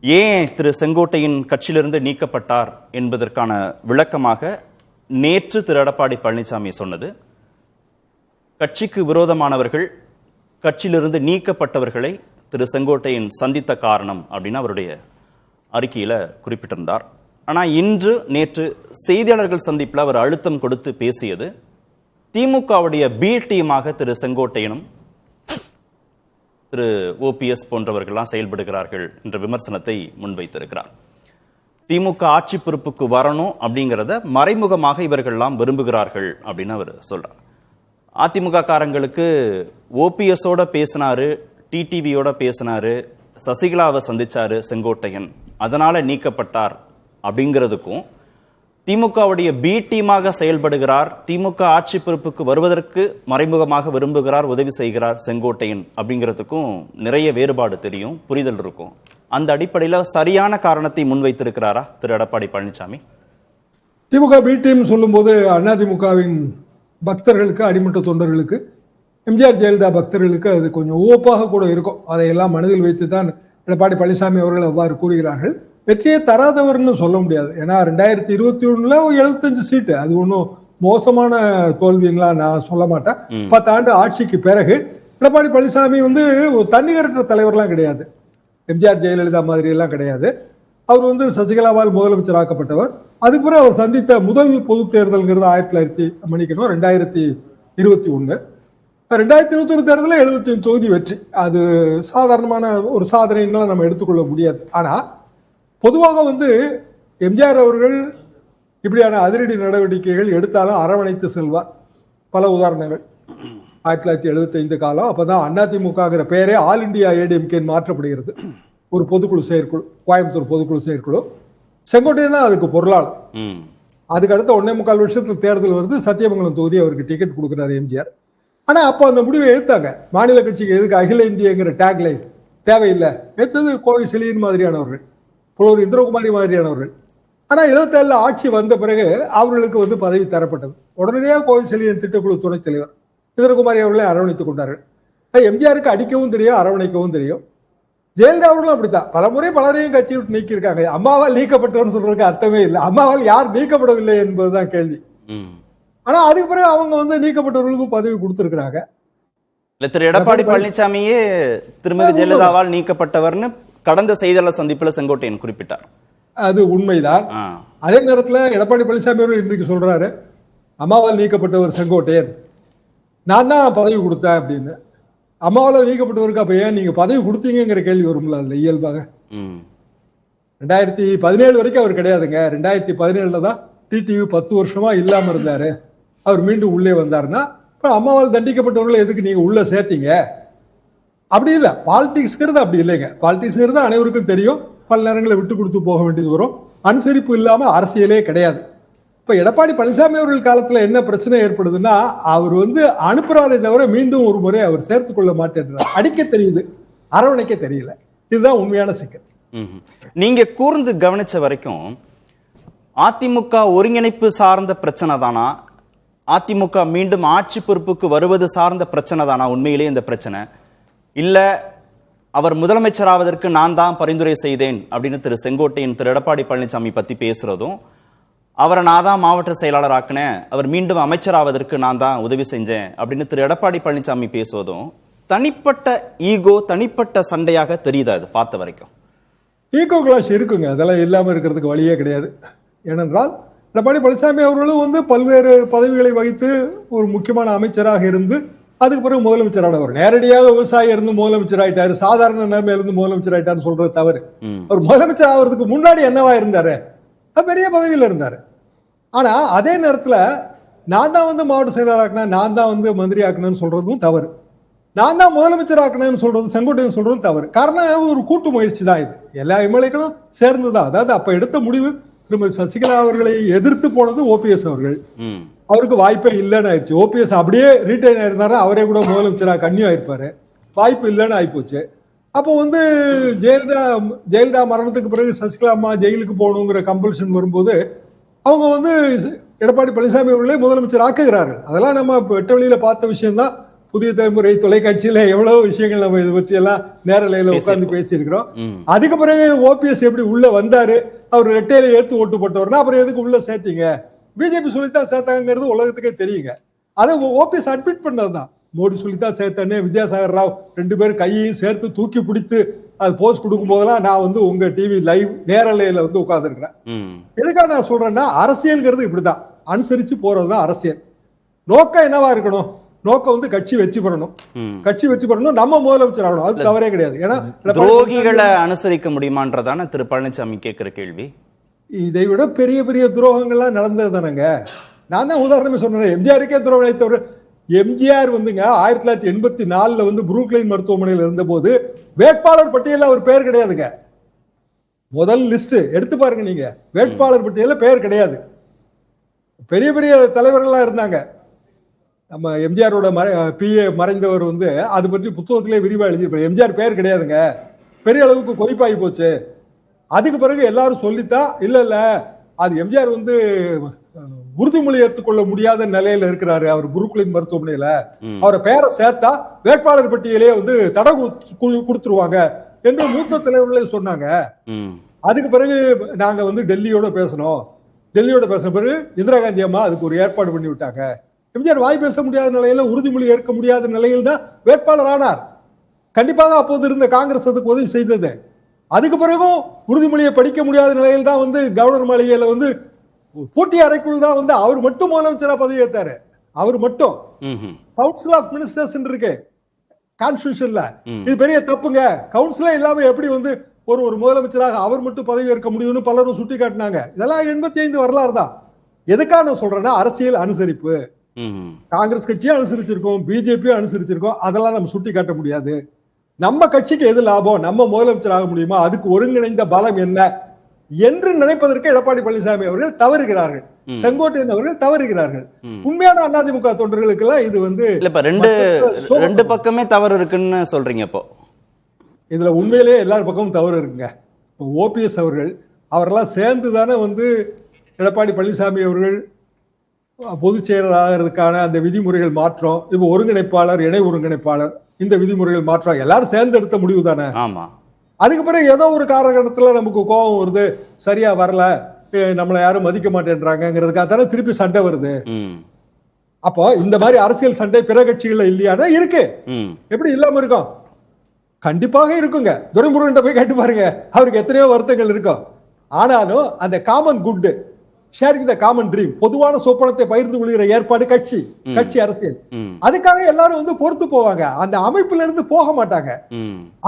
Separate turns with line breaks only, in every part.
ஏன் திரு செங்கோட்டையின் கட்சியிலிருந்து நீக்கப்பட்டார் என்பதற்கான விளக்கமாக நேற்று திரு எடப்பாடி பழனிசாமி சொன்னது, கட்சிக்கு விரோதமானவர்கள் கட்சியிலிருந்து நீக்கப்பட்டவர்களை திரு செங்கோட்டையின் சந்தித்த காரணம் அப்படின்னு அவருடைய அறிக்கையில குறிப்பிட்டிருந்தார். ஆனால் நேற்று செய்தியாளர்கள் சந்திப்பில் அவர் அழுத்தம் கொடுத்து பேசியது திமுகவுடைய பி டீமாக திரு செங்கோட்டையனும் திரு ஓபிஎஸ் போன்றவர்கள்லாம் செயல்படுகிறார்கள் என்ற விமர்சனத்தை முன்வைத்திருக்கிறார். திமுக ஆட்சி பொறுப்புக்கு வரணும் அப்படிங்கிறத மறைமுகமாக இவர்கள்லாம் விரும்புகிறார்கள் அப்படின்னு அவர் சொல்றார். அதிமுக காரங்களுக்கு ஓபிஎஸோட பேசினாரு, டிடிவியோட பேசினாரு, சசிகலாவை சந்திச்சாரு செங்கோட்டையன், அதனால நீக்கப்பட்டார் அப்படிங்கிறதுக்கும் திமுகவுடைய பி டீமாக செயல்படுகிறார், திமுக ஆட்சி பொறுப்புக்கு வருவதற்கு மறைமுகமாக விரும்புகிறார், உதவி செய்கிறார் செங்கோட்டையன் அப்படிங்கிறதுக்கும் நிறைய வேறுபாடு தெரியும், புரிதல் இருக்கும். அந்த அடிப்படையில் சரியான காரணத்தை முன்வைத்திருக்கிறாரா திரு எடப்பாடி பழனிசாமி?
திமுக பி டீம் சொல்லும் போது அதிமுகவின் பக்தர்களுக்கு, அடிமட்ட தொண்டர்களுக்கு, எம்ஜிஆர் ஜெயலலிதா பக்தர்களுக்கு அது கொஞ்சம் உவப்பாக கூட இருக்கும். அதையெல்லாம் மனதில் வைத்து தான் எடப்பாடி பழனிசாமி அவர்கள் அவ்வாறு கூறுகிறார்கள். வெற்றியை தராதவர்னு சொல்ல முடியாது. ஏன்னா 2021 75 சீட்டு, அது ஒன்றும் மோசமான தோல்விங்களா நான் சொல்ல மாட்டேன். 10 ஆண்டு ஆட்சிக்கு பிறகு எடப்பாடி பழனிசாமி ஒரு தன்னிகரற்ற தலைவர்லாம் கிடையாது, எம்ஜிஆர் ஜெயலலிதா மாதிரி எல்லாம் கிடையாது. அவர் சசிகலாவால் முதலமைச்சர் ஆக்கப்பட்டவர். அதுக்கு பிறகு அவர் சந்தித்த முதல் பொது தேர்தல்ங்கிறது 2021. 2021 தேர்தலில் 75 தொகுதி வெற்றி. அது சாதாரணமான ஒரு சாதனைலாம் நம்ம எடுத்துக்கொள்ள முடியாது. ஆனா பொதுவாக எம்ஜிஆர் அவர்கள் இப்படியான அதிரடி நடவடிக்கைகள் எடுத்தாலும் அரவணைத்து செல்வார். பல உதாரணங்கள். 1975 காலம், அப்பதான் அதிமுக பெயரே ஆல் இண்டியா ஏடிஎம்கே மாற்றப்படுகிறது. ஒரு பொதுக்குழு செயற்குழு, கோயம்புத்தூர் பொதுக்குழு செயற்குழு. செங்கோட்டையன் தான் அதுக்கு பொருளாளர். அதுக்கு அடுத்த 1.25 வருஷத்துல தேர்தல் வருது. சத்தியமங்கலம் தொகுதி அவருக்கு டிக்கெட் கொடுக்குறாரு எம்ஜிஆர். ஆனா அப்ப அந்த முடிவை எதிர்த்தாங்க. மாநில கட்சிக்கு எதுக்கு அகில இந்தியங்கிற டேக்லைன் தேவையில்லை, எடுத்தது கோவை செழியன் மாதிரியானவர்கள், புலவர் இந்திரகுமாரி மாதிரியானவர்கள். ஆனா 77 ஆட்சி வந்த பிறகு அவர்களுக்கு பதவி தரப்பட்டது. உடனடியாக கோவை செழியன் திட்டக்குழு துணைத் தலைவர் இந்திரகுமாரி அவர்களை அரவணைத்துக் கொண்டார்கள். எம்ஜிஆருக்கு அடிக்கவும் தெரியும், அரவணைக்கவும் தெரியும். ஜெயலலிதா அவர்களும் அப்படித்தான் பல முறை பலரையும் கட்சி விட்டு நீக்கி இருக்காங்க. அம்மாவால் நீக்கப்பட்டவர்னு சொல்றதுக்கு அர்த்தமே இல்லை. அம்மாவால் யார் நீக்கப்படவில்லை என்பதுதான் கேள்வி. ஆனா அதுக்கு பிறகு அவங்க நீக்கப்பட்டவர்களுக்கும் பதவி கொடுத்திருக்கிறாங்க.
திரு எடப்பாடி பழனிசாமியே திருமதி ஜெயலலிதாவால் நீக்கப்பட்டவர்னு கடந்த செய்தியாளர் சந்திப்பில் செங்கோட்டையன் குறிப்பிட்டார்.
அது உண்மைதான். அதே நேரத்தில் எடப்பாடி பழனிசாமி அவர்கள் இன்றைக்கு சொல்றாரு, அம்மாவால் நீக்கப்பட்டவர் செங்கோட்டையன், நான் தான் பதவி கொடுத்தேன் அப்படின்னு. அம்மாவால் நீக்கப்பட்டவருக்கு அப்ப ஏன் நீங்க பதவி கொடுத்தீங்கிற கேள்வி வரும்ல அதுல இயல்பாக. 2017 வரைக்கும் அவர் கிடையாதுங்க. 2017 தான் டிடிவி 10 வருஷமா இல்லாம இருந்தாரு. அவர் மீண்டும் உள்ளே வந்தாருன்னா அம்மாவால் தண்டிக்கப்பட்டவர்களை எதுக்கு நீங்க உள்ள சேர்த்தீங்க? அப்படி இல்லை. பாலிடிக்ஸ்ங்கிறது அப்படி இல்லைங்க. பாலிடிக்ஸ்ங்கிறது அனைவருக்கும் தெரியும். பல நேரங்களை விட்டு கொடுத்து போக வேண்டியது வரும். அனுசரிப்பு இல்லாம அரசியலே கிடையாது. இப்ப எடப்பாடி பழனிசாமி அவர்கள் காலத்துல என்ன பிரச்சனை ஏற்படுதுன்னா, அவர் அனுப்புறாரே தவிர மீண்டும் ஒரு முறை அவர் சேர்த்துக் கொள்ள மாட்டேன்றார். அடிக்க தெரியுது, அரவணைக்க தெரியல. இதுதான் உண்மையான சிக்கல்.
நீங்க கூர்ந்து கவனிச்ச வரைக்கும் அதிமுக ஒருங்கிணைப்பு சார்ந்த பிரச்சனை தானா, அதிமுக மீண்டும் ஆட்சி பொறுப்புக்கு வருவது சார்ந்த பிரச்சனை தானா உண்மையிலேயே இந்த பிரச்சனை? இல்ல அவர் முதலமைச்சராவதற்கு நான் தான் பரிந்துரை செய்தேன் அப்படின்னு திரு செங்கோட்டையன் திரு எடப்பாடி பழனிசாமி பத்தி பேசுறதும், அவரை நான் தான் மாவட்ட செயலாளர் ஆக்கினேன், அவர் மீண்டும் அமைச்சராவதற்கு நான் தான் உதவி செஞ்சேன் அப்படின்னு திரு எடப்பாடி பழனிசாமி பேசுவதும் தனிப்பட்ட ஈகோ, தனிப்பட்ட சண்டையாக தெரியுதா? அது பார்த்த வரைக்கும்
ஈகோ கிளாஷ் இருக்குங்க. அதெல்லாம் இல்லாம இருக்கிறதுக்கு வழியே கிடையாது. ஏனென்றால் எடப்பாடி பழனிசாமி அவர்களும் பல்வேறு பதவிகளை வகித்து ஒரு முக்கியமான அமைச்சராக இருந்து அதுக்கு பிறகு முதலமைச்சரானவர். நேரடியாக விவசாயி இருந்து முதலமைச்சர் ஆயிட்டாரு, சாதாரண நிலைமையில இருந்து முதலமைச்சர் ஆயிட்டாருன்னு சொல்றது தவறு. அவர் முதலமைச்சர் ஆகிறதுக்கு முன்னாடி என்னவா இருந்தாரு? பெரிய பதவியில இருந்தாரு. ஆனா அதே நேரத்துல நான் தான் மாவட்ட செயலாளர் ஆக்கினேன், நான் தான் மந்திரி ஆக்கினேன்னு சொல்றதும் தவறு. நான் தான் முதலமைச்சர் ஆக்கினேன்னு சொல்றது, செங்கோட்டையன் சொல்றதும் தவறு. காரணம் ஒரு கூட்டு முயற்சி தான் இது. எல்லா எம்எல்ஏக்களும் சேர்ந்துதான். அதாவது அப்ப எடுத்த முடிவு திருமதி சசிகலா அவர்களை எதிர்த்து போனது ஓபிஎஸ் அவர்கள். அவருக்கு வாய்ப்பே இல்லைன்னு ஆயிடுச்சு. ஓபிஎஸ் அப்படியே ரீட்டைன் ஆயிருந்தாரு, அவரே கூட முதலமைச்சரா கன்னியூ ஆயிருப்பாரு. வாய்ப்பு இல்லைன்னு ஆயிப்போச்சு. அப்போ ஜெயலலிதா மரணத்துக்கு பிறகு சசிகலா அம்மா ஜெயிலுக்கு போகணுங்கிற கம்பல்ஷன் வரும்போது அவங்க எடப்பாடி பழனிசாமி அவர்களே முதலமைச்சர் ஆக்குகிறார்கள். அதெல்லாம் நம்ம வெட்ட வெளியில பார்த்த விஷயம் தான். புதிய தலைமுறை தொலைக்காட்சியில எவ்வளவு விஷயங்கள் நம்ம இதை பற்றி எல்லாம் நேரலையில உட்கார்ந்து பேசியிருக்கிறோம். அதுக்கு பிறகு ஓபிஎஸ் எப்படி உள்ள வந்தாரு, அவர் ரெட்டையில ஏத்து ஓட்டு போட்டவர்னா அப்புறம் எதுக்கு உள்ள சேர்த்தீங்க? பிஜேபி சொல்லித்தான் சேர்த்தாங்கிறது உலகத்துக்கே தெரியுங்க. அதை ஓபிஎஸ் அட்மிட் பண்ணதுதான். மோடி சொல்லித்தான் சேர்த்தேன்னு வித்யாசாகர் ராவ் 2 பேரும் கையையும் சேர்த்து தூக்கி பிடித்து அது போஸ்ட் கொடுக்கும் போதெல்லாம் நான் வந்து உங்க டிவி லைவ் நேரலையில வந்து உட்கார்ந்து இருக்கிறேன். எதுக்காக நான் சொல்றேன்னா, அரசியல்ங்கிறது இப்படிதான், அனுசரிச்சு போறதுதான் அரசியல். நோக்கம் என்னவா இருக்கணும்? நோக்கம் வந்து கட்சி வெற்றி பெறணும், கட்சி வெற்றி பெறணும், நம்ம முதலமைச்சர் ஆகணும். அது தவறே கிடையாது. ஏன்னா
துரோகிகளை அனுசரிக்க முடியுமான்றதான திரு பழனிசாமி கேட்கிற கேள்வி.
இதை விட பெரிய பெரிய துரோகங்கள்லாம் நடந்தது தானங்க. நான் தான் உதாரணமே சொன்னேன், எம்ஜிஆருக்கே துரோகம் அளித்தவர். எம்ஜிஆர் வந்துங்க 1984 வந்து புரூக்லைன் மருத்துவமனையில் இருந்த போது வேட்பாளர் பட்டியலில் அவர் பெயர் கிடையாதுங்க. முதல் லிஸ்ட் எடுத்து பாருங்க நீங்க, வேட்பாளர் பட்டியலில் பெயர் கிடையாது. பெரிய பெரிய தலைவர்கள்லாம் இருந்தாங்க. நம்ம எம்ஜிஆரோட பிஏ மறைந்தவர் வந்து அது பற்றி புத்தகத்திலே விரிவா எழுதியிருப்பார். எம்ஜிஆர் பெயர் கிடையாதுங்க. பெரிய அளவுக்கு கொதிப்பாகி போச்சு. அதுக்கு பிறகு எல்லாரும் சொல்லித்தான், இல்ல இல்ல அது எம்ஜிஆர் வந்து உறுதிமொழி ஏற்றுக்கொள்ள முடியாத நிலையில இருக்கிறாரு அவர் புரூக்லின் மருத்துவமனையில, அவரை பெயரை சேர்த்தா வேட்பாளர் பட்டியலே வந்து தடை கொடுத்துருவாங்க என்று மூத்த தலைவர்களே சொன்னாங்க. அதுக்கு பிறகு நாங்க வந்து டெல்லியோட பேசணும். டெல்லியோட பேசின பிறகு இந்திரா காந்தி அம்மா அதுக்கு ஒரு ஏற்பாடு பண்ணி விட்டாங்க. எம்ஜிஆர் வாய் பேச முடியாத நிலையில, உறுதிமொழி ஏற்க முடியாத நிலையில் தான் வேட்பாளர் ஆனார். கண்டிப்பாக அப்போது இருந்த காங்கிரஸ் அதுக்கு உதவி செய்தது. அதுக்கு பிறகும் உறுதிமொழியை படிக்க முடியாத நிலையில் தான் வந்து கவர்னர் மாளிகையில வந்து போட்டி அறைக்குள் தான் வந்து அவர் மட்டும் முதலமைச்சரா பதவி ஏற்றாரு. அவர் மட்டும். கவுன்சில் ஆஃப் மினிஸ்டர்ஸ் இருக்கு கான்ஸ்டிடியூஷன்ல. இது பெரிய தப்புங்க. கவுன்சிலே இல்லாம எப்படி வந்து ஒரு முதலமைச்சராக அவர் மட்டும் பதவி ஏற்க முடியும்னு பலரும் சுட்டி காட்டினாங்க. இதெல்லாம் 85 வரலாறு தான். எதுக்காக நான் சொல்றேன்னா, அரசியல் அனுசரிப்பு. காங்கிரஸ் கட்சியும் அனுசரிச்சிருக்கோம், பிஜேபியும் அனுசரிச்சிருக்கோம். அதெல்லாம் நம்ம சுட்டி காட்ட முடியாது. நம்ம கட்சிக்கு எது லாபம், நம்ம முதலமைச்சர் ஆக முடியுமா, அதுக்கு ஒருங்கிணைந்த பலம் என்ன என்று நினைப்பதற்கு எடப்பாடி பழனிசாமி அவர்கள் தவறுகிறார்கள், செங்கோட்டையன் அவர்கள் தவறுகிறார்கள். உண்மையான அதிமுக தொண்டர்களுக்கு எல்லாம் இது வந்து
ரெண்டு பக்கமே தவறு இருக்குன்னு சொல்றீங்க. இப்போ
இதுல உண்மையிலேயே எல்லார் பக்கமும் தவறு இருக்குங்க. ஓபிஎஸ் அவர்கள் அவரெல்லாம் சேர்ந்து தானே வந்து எடப்பாடி பழனிசாமி அவர்கள் பொதுச் செயலர் ஆகிறதுக்கான அந்த விதிமுறைகள் மாற்றம், இப்ப ஒருங்கிணைப்பாளர், இணை ஒருங்கிணைப்பாளர், இந்த விதிமுறைகள் மாற்றம் எல்லாரும் சேர்ந்து எடுத்த முடிவு தானே.
ஆமா.
அதுக்கு பிறகு ஏதோ ஒரு காலகட்டத்துல நமக்கு கோபம் வருது, சரியா வரல, நம்மளை யாரும் மதிக்க மாட்டேன்றாங்கிறதுக்காக தானே திருப்பி சண்டை வருது. அப்போ இந்த மாதிரி அரசியல் சண்டை பிற கட்சிகள்ல இல்லையானா இருக்கு. எப்படி இல்லாம இருக்கும்? கண்டிப்பாக இருக்குங்க. துரைமுருகன் போய் கேட்டு பாருங்க, அவருக்கு எத்தனையோ வருத்தங்கள் இருக்கும். ஆனாலும் அந்த common good, sharing the common dream, பொதுவான சொப்பனத்தை பகிர்ந்து கொள்கிற ஏற்பாடு கட்சி அரசியல். அதுக்காக எல்லாரும் வந்து பொறுத்து போவாங்க. அந்த அமைப்புல இருந்து போக மாட்டாங்க,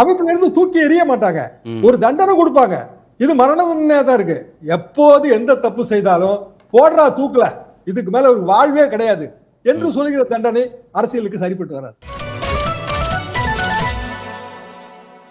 அமைப்புல இருந்து தூக்கி எறிய மாட்டாங்க, ஒரு தண்டனை கொடுப்பாங்க. இது மரண தண்டனையா தான் இருக்கு. எப்போது எந்த தப்பு செய்தாலும் போடுறா தூக்கல, இதுக்கு மேல ஒரு வாழ்வே கிடையாது என்று சொல்லுகிற தண்டனை அரசியலுக்கு சரிப்பட்டு வராது.